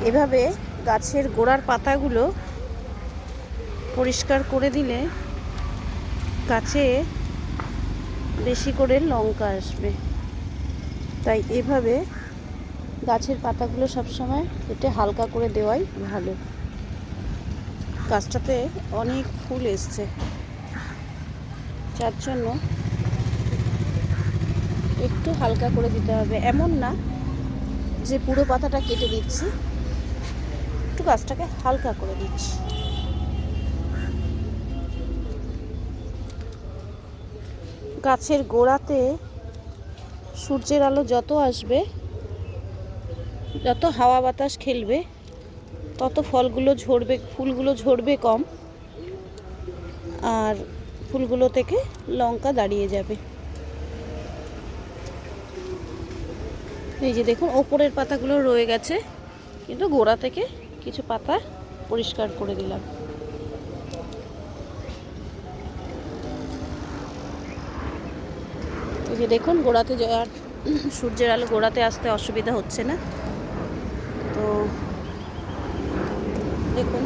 এভাবে গাছের গোড়ার পাতাগুলো পরিষ্কার করে দিলে গাছে বেশি করে লঙ্কা আসবে। তাই এভাবে গাছের পাতাগুলো সবসময় কেটে হালকা করে দেওয়াই ভালো। গাছটাতে অনেক ফুল এসছে, যার জন্য একটু হালকা করে দিতে হবে। এমন না যে পুরো পাতাটা কেটে দিচ্ছি, একটু গাছটাকে হালকা করে দিচ্ছি। গাছের গোড়াতে সূর্যের আলো যত আসবে, যত হাওয়া বাতাস খেলবে, তত ফলগুলো ঝরবে, ফুলগুলো ঝরবে কম, আর ফুলগুলো থেকে লঙ্কা দাঁড়িয়ে যাবে। এই যে দেখুন, ওপরের পাতাগুলো রয়ে গেছে, কিন্তু গোড়া থেকে কিছু পাতা পরিষ্কার করে দিলাম। এই যে দেখুন, গোড়াতে আর সূর্যের আলো গোড়াতে আসতে অসুবিধা হচ্ছে না। তো দেখুন।